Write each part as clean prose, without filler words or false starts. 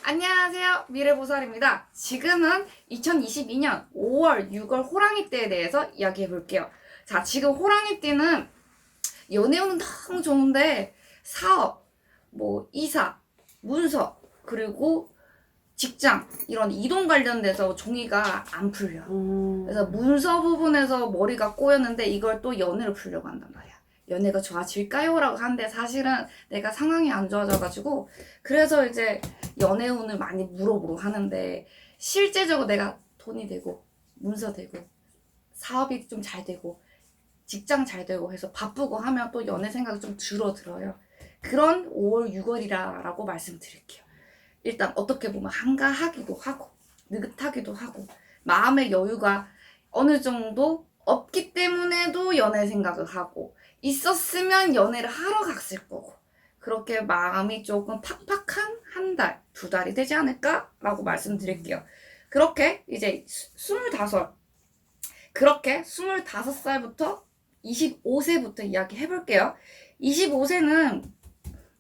안녕하세요. 미래보살입니다. 지금은 2022년 5월, 6월 호랑이띠에 대해서 이야기해 볼게요. 자, 지금 호랑이띠는 연애운은 너무 좋은데 사업, 이사, 문서, 그리고 직장 이런 이동 관련돼서 종이가 안 풀려. 그래서 문서 부분에서 머리가 꼬였는데 이걸 또 연애로 풀려고 한단 말이야. 연애가 좋아질까요? 라고 하는데 사실은 내가 상황이 안 좋아져가지고 그래서 이제 연애운을 많이 물어보러 하는데 실제적으로 내가 돈이 되고 문서 되고 사업이 좀 잘 되고 직장 잘 되고 해서 바쁘고 하면 또 연애 생각이 좀 줄어들어요. 그런 5월, 6월이라고 말씀드릴게요. 일단 어떻게 보면 한가하기도 하고 느긋하기도 하고 마음의 여유가 어느 정도 없기 때문에도 연애 생각을 하고 있었으면 연애를 하러 갔을 거고 그렇게 마음이 조금 팍팍한 한 달, 두 달이 되지 않을까라고 말씀드릴게요. 그렇게 이제 25, 그렇게 25살부터 25세부터 이야기 해볼게요. 25세는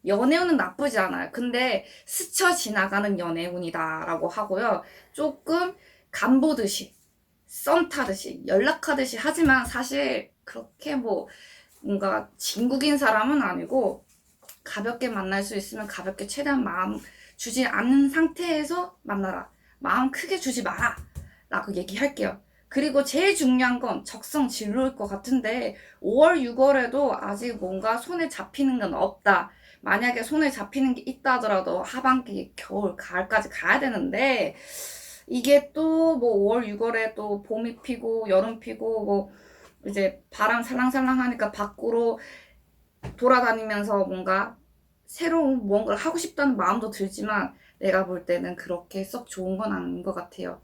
연애운은 나쁘지 않아요. 근데 스쳐 지나가는 연애운이다 라고 하고요. 조금 간보듯이 썸 타듯이 연락하듯이 하지만 사실 그렇게 뭔가 진국인 사람은 아니고 가볍게 만날 수 있으면 가볍게 최대한 마음 주지 않는 상태에서 만나라. 마음 크게 주지 마라 라고 얘기할게요. 그리고 제일 중요한 건 적성 진로일 것 같은데 5월, 6월에도 아직 뭔가 손에 잡히는 건 없다. 만약에 손에 잡히는 게 있다 하더라도 하반기, 겨울, 가을까지 가야 되는데 이게 또 5월, 6월에 또 봄이 피고 여름 피고 이제 바람 살랑살랑 하니까 밖으로 돌아다니면서 뭔가 새로운 무언가를 하고 싶다는 마음도 들지만 내가 볼 때는 그렇게 썩 좋은 건 아닌 것 같아요.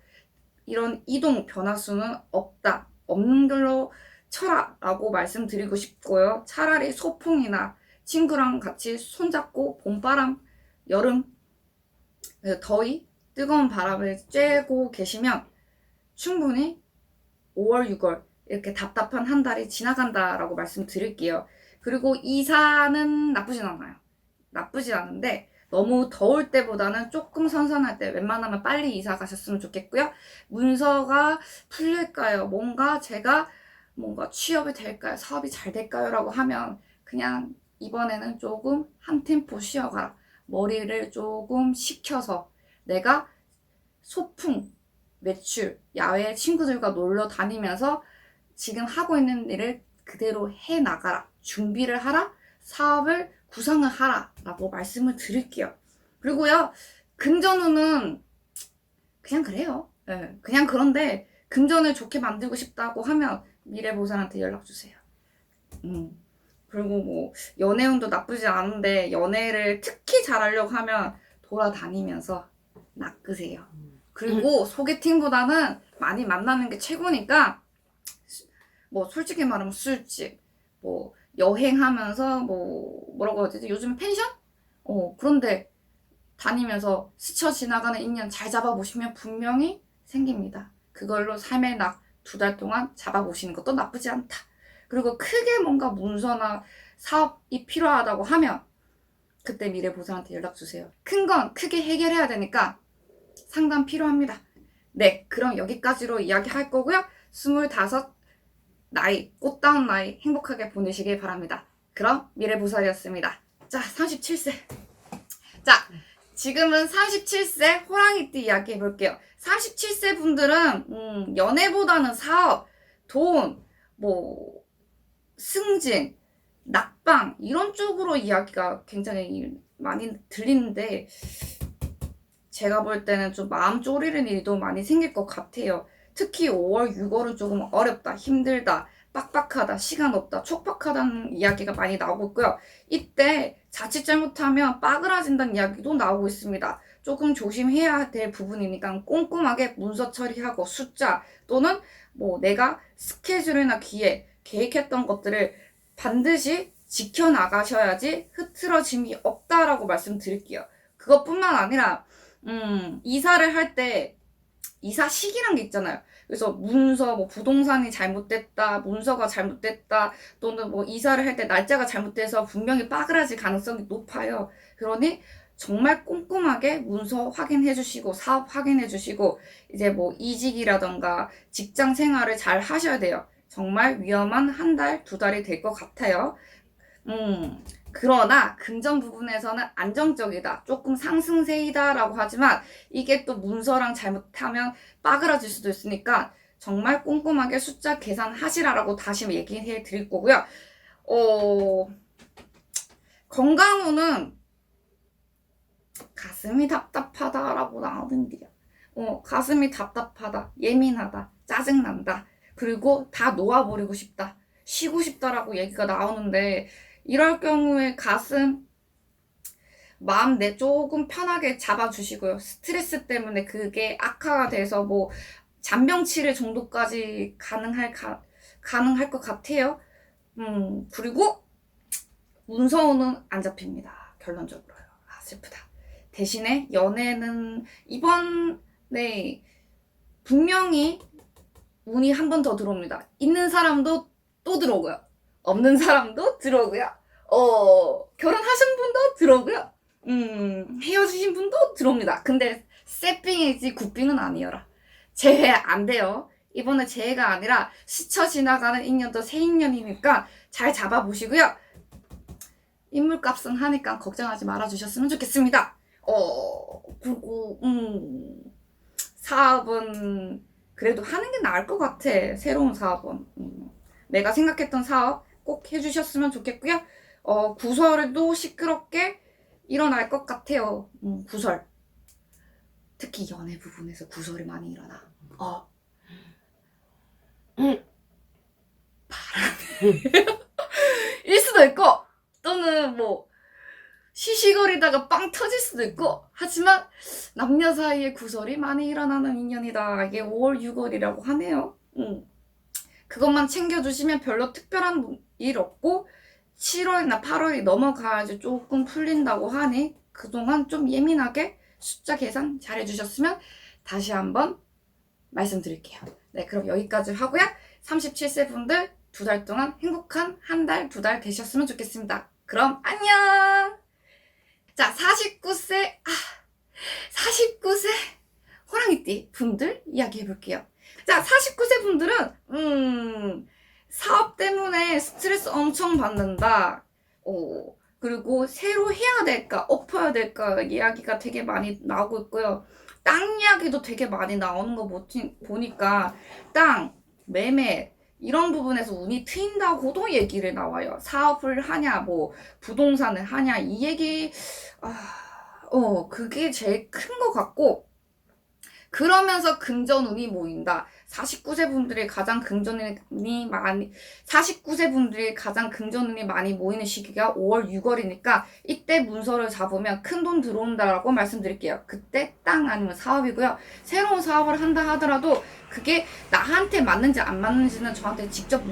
이런 이동 변화수는 없다. 없는 걸로 쳐라 라고 말씀드리고 싶고요. 차라리 소풍이나 친구랑 같이 손잡고 봄바람, 여름, 더위, 뜨거운 바람을 쬐고 계시면 충분히 5월, 6월 이렇게 답답한 한 달이 지나간다라고 말씀드릴게요. 그리고 이사는 나쁘진 않아요. 나쁘진 않은데 너무 더울 때보다는 조금 선선할 때 웬만하면 빨리 이사 가셨으면 좋겠고요. 문서가 풀릴까요? 뭔가 취업이 될까요? 사업이 잘 될까요? 라고 하면 그냥 이번에는 조금 한 템포 쉬어가라. 머리를 조금 식혀서 내가 소풍, 외출, 야외 친구들과 놀러 다니면서 지금 하고 있는 일을 그대로 해 나가라. 준비를 하라. 사업을 구상을 하라. 라고 말씀을 드릴게요. 그리고요, 금전운은 그냥 그래요. 네, 그냥 그런데 금전을 좋게 만들고 싶다고 하면 미래보살한테 연락주세요. 그리고 연애운도 나쁘지 않은데 연애를 특히 잘하려고 하면 돌아다니면서 낚으세요. 그리고 소개팅보다는 많이 만나는 게 최고니까 솔직히 말하면 술집, 여행하면서 뭐라고 해야 되지? 요즘 펜션? 그런데 다니면서 스쳐 지나가는 인연 잘 잡아보시면 분명히 생깁니다. 그걸로 삶의 낙 2달 동안 잡아보시는 것도 나쁘지 않다. 그리고 크게 뭔가 문서나 사업이 필요하다고 하면 그때 미래보살한테 연락주세요. 큰 건 크게 해결해야 되니까 상담 필요합니다. 네, 그럼 여기까지로 이야기할 거고요. 25 나이, 꽃다운 나이 행복하게 보내시길 바랍니다. 그럼 미래보살이었습니다. 자, 37세. 자, 지금은 37세 호랑이띠 이야기 해볼게요. 37세 분들은 연애보다는 사업, 돈, 승진, 낙방 이런 쪽으로 이야기가 굉장히 많이 들리는데 제가 볼 때는 좀 마음 졸이는 일도 많이 생길 것 같아요. 특히 5월, 6월은 조금 어렵다, 힘들다, 빡빡하다, 시간 없다, 촉박하다는 이야기가 많이 나오고 있고요. 이때 자칫 잘못하면 빠그라진다는 이야기도 나오고 있습니다. 조금 조심해야 될 부분이니까 꼼꼼하게 문서 처리하고 숫자 또는 내가 스케줄이나 계획했던 것들을 반드시 지켜나가셔야지 흐트러짐이 없다라고 말씀드릴게요. 그것뿐만 아니라 이사를 할 때 이사 시기란 게 있잖아요. 그래서 문서, 부동산이 잘못됐다, 문서가 잘못됐다, 또는 이사를 할 때 날짜가 잘못돼서 분명히 빠그라질 가능성이 높아요. 그러니 정말 꼼꼼하게 문서 확인해 주시고 사업 확인해 주시고 이제 뭐 이직이라던가 직장 생활을 잘 하셔야 돼요. 정말 위험한 한 달, 두 달이 될 것 같아요. 그러나 금전 부분에서는 안정적이다. 조금 상승세이다라고 하지만 이게 또 문서랑 잘못하면 빠그라질 수도 있으니까 정말 꼼꼼하게 숫자 계산하시라라고 다시 얘기해 드릴 거고요. 건강운은 가슴이 답답하다라고 나오는데요. 가슴이 답답하다, 예민하다, 짜증난다, 그리고 다 놓아버리고 싶다, 쉬고 싶다라고 얘기가 나오는데 이럴 경우에 가슴, 마음 내 조금 편하게 잡아주시고요. 스트레스 때문에 그게 악화가 돼서 뭐 잔병 치레 정도까지 가능할 것 같아요. 그리고 문서운은 안 잡힙니다. 결론적으로요. 슬프다. 대신에 연애는 이번에 분명히 운이 한 번 더 들어옵니다. 있는 사람도 또 들어오고요. 없는 사람도 들어오고요. 결혼하신 분도 들어오고요. 헤어지신 분도 들어옵니다. 근데 새삥이지 굿삥은 아니어라. 재회 안 돼요. 이번에 재회가 아니라 스쳐 지나가는 인연도 새 인연이니까 잘 잡아보시고요. 인물값은 하니까 걱정하지 말아주셨으면 좋겠습니다. 그리고 사업은 그래도 하는 게 나을 것 같아. 새로운 사업은 내가 생각했던 사업 꼭 해주셨으면 좋겠고요. 구설도 시끄럽게 일어날 것 같아요. 구설. 특히 연애 부분에서 구설이 많이 일어나. 바람이 일 수도 있고 또는 뭐 시시거리다가 빵 터질 수도 있고 하지만 남녀 사이에 구설이 많이 일어나는 인연이다. 이게 5월 6월이라고 하네요. 그것만 챙겨주시면 별로 특별한 일 없고 7월이나 8월이 넘어가야지 조금 풀린다고 하니 그동안 좀 예민하게 숫자 계산 잘 해주셨으면 다시 한번 말씀드릴게요. 네, 그럼 여기까지 하고요. 37세 분들 2달 동안 행복한 한 달, 2달 되셨으면 좋겠습니다. 그럼 안녕! 자, 49세 호랑이띠 분들 이야기해 볼게요. 자, 49세 분들은 사업 때문에 스트레스 엄청 받는다. 그리고 새로 해야 될까, 엎어야 될까 이야기가 되게 많이 나오고 있고요. 땅 이야기도 되게 많이 나오는 거 보니까 땅, 매매 이런 부분에서 운이 트인다고도 얘기를 나와요. 사업을 하냐, 뭐 부동산을 하냐 이 얘기 그게 제일 큰 것 같고 그러면서 금전운이 모인다. 49세 분들이 가장 금전운이 많이 모이는 시기가 5월, 6월이니까 이때 문서를 잡으면 큰돈 들어온다라고 말씀드릴게요. 그때 땅 아니면 사업이고요. 새로운 사업을 한다 하더라도 그게 나한테 맞는지 안 맞는지는 저한테 직접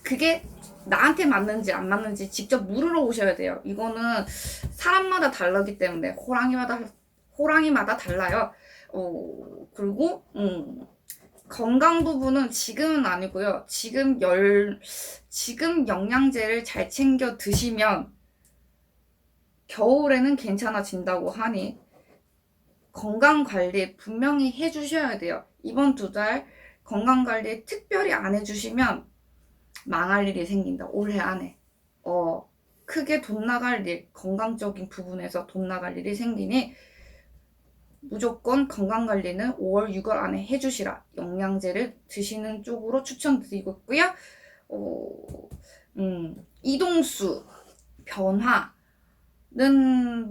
그게 나한테 맞는지 안 맞는지 직접 물으러 오셔야 돼요. 이거는 사람마다 다르기 때문에 호랑이마다 달라요. 그리고 건강 부분은 지금은 아니고요. 지금 영양제를 잘 챙겨 드시면 겨울에는 괜찮아진다고 하니 건강 관리 분명히 해주셔야 돼요. 이번 2달 건강 관리 특별히 안 해주시면 망할 일이 생긴다. 올해 안에 크게 돈 나갈 일, 건강적인 부분에서 돈 나갈 일이 생기니 무조건 건강관리는 5월, 6월 안에 해주시라. 영양제를 드시는 쪽으로 추천드리고 있고요. 이동수, 변화는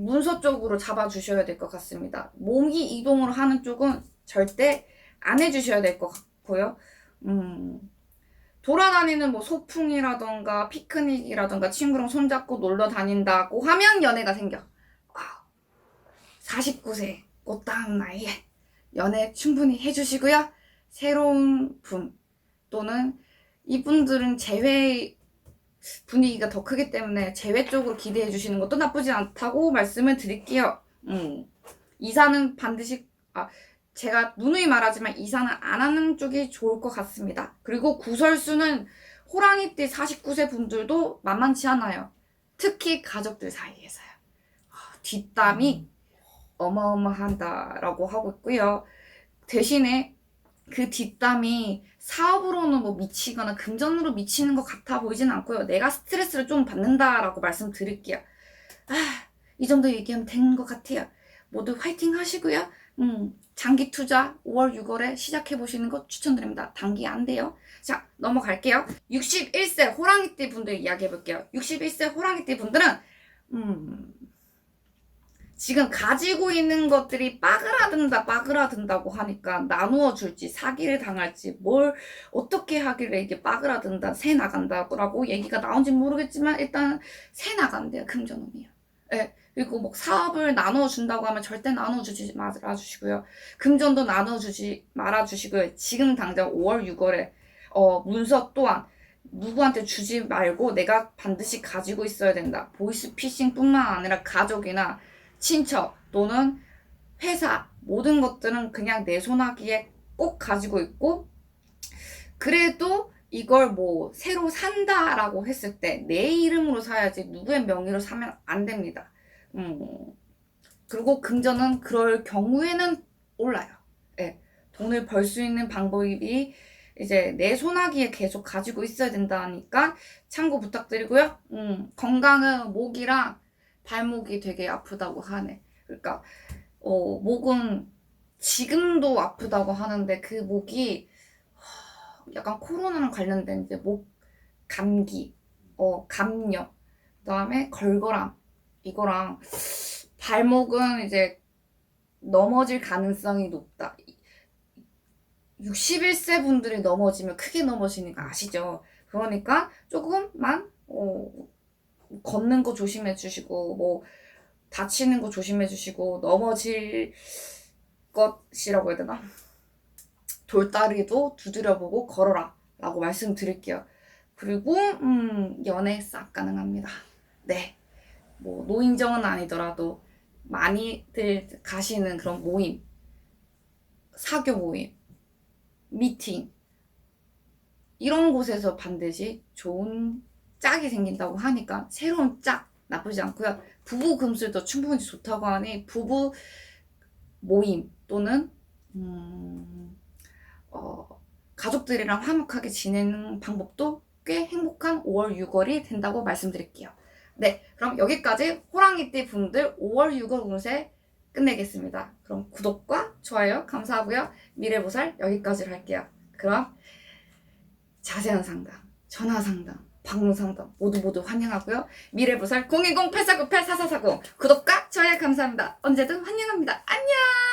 문서 쪽으로 잡아주셔야 될 것 같습니다. 몸이 이동을 하는 쪽은 절대 안 해주셔야 될 것 같고요. 돌아다니는 뭐 소풍이라던가 피크닉이라던가 친구랑 손잡고 놀러 다닌다고 하면 연애가 생겨. 49세 꽃다운 나이에 연애 충분히 해주시고요. 새로운 분 또는 이분들은 재회 분위기가 더 크기 때문에 재회 쪽으로 기대해 주시는 것도 나쁘지 않다고 말씀을 드릴게요. 이사는 반드시 제가 누누이 말하지만 이사는 안 하는 쪽이 좋을 것 같습니다. 그리고 구설수는 호랑이띠 49세 분들도 만만치 않아요. 특히 가족들 사이에서요. 뒷담이 어마어마한다라고 하고 있고요. 대신에 그 뒷담이 사업으로는 뭐 미치거나 금전으로 미치는 것 같아 보이진 않고요. 내가 스트레스를 좀 받는다라고 말씀드릴게요. 이 정도 얘기하면 된 것 같아요. 모두 화이팅 하시고요. 장기 투자 5월, 6월에 시작해 보시는 거 추천드립니다. 단기 안 돼요. 자, 넘어갈게요. 61세 호랑이띠 분들 이야기해 볼게요. 61세 호랑이띠 분들은 지금 가지고 있는 것들이 빠그라든다고 하니까 나누어 줄지 사기를 당할지 뭘 어떻게 하길래 이게 빠그라든다 새 나간다고 얘기가 나온지 모르겠지만 일단 새 나간대요. 금전운이요. 예. 그리고 뭐 사업을 나누어 준다고 하면 절대 나누어 주지 말아주시고요. 금전도 나누어 주지 말아주시고요. 지금 당장 5월 6월에 문서 또한 누구한테 주지 말고 내가 반드시 가지고 있어야 된다. 보이스피싱뿐만 아니라 가족이나 친척 또는 회사 모든 것들은 그냥 내 손아귀에 꼭 가지고 있고, 그래도 이걸 뭐 새로 산다라고 했을 때 내 이름으로 사야지 누구의 명의로 사면 안 됩니다. 그리고 금전은 그럴 경우에는 올라요. 예. 돈을 벌 수 있는 방법이 이제 내 손아귀에 계속 가지고 있어야 된다니까 참고 부탁드리고요. 건강은 목이랑 발목이 되게 아프다고 하네. 그러니까 목은 지금도 아프다고 하는데 그 목이 약간 코로나랑 관련된 이제 목 감기, 감염, 그다음에 걸걸함 이거랑 발목은 이제 넘어질 가능성이 높다. 61세 분들이 넘어지면 크게 넘어지는 거 아시죠? 그러니까 조금만 걷는 거 조심해 주시고 뭐 다치는 거 조심해 주시고 넘어질 것이라고 해야 되나? 돌다리도 두드려보고 걸어라 라고 말씀드릴게요. 그리고 연애 싹 가능합니다. 네, 뭐 노인정은 아니더라도 많이들 가시는 그런 모임, 사교 모임, 미팅 이런 곳에서 반드시 좋은 짝이 생긴다고 하니까 새로운 짝 나쁘지 않고요. 부부 금술도 충분히 좋다고 하니 부부 모임 또는 가족들이랑 화목하게 지내는 방법도 꽤 행복한 5월, 6월이 된다고 말씀드릴게요. 네, 그럼 여기까지 호랑이띠 분들 5월, 6월 운세 끝내겠습니다. 그럼 구독과 좋아요 감사하고요. 미래보살 여기까지로 할게요. 그럼 자세한 상담, 전화 상담, 방문 상담 모두 환영하고요. 미래보살 010-8498-4440 구독과 좋아요 감사합니다. 언제든 환영합니다. 안녕!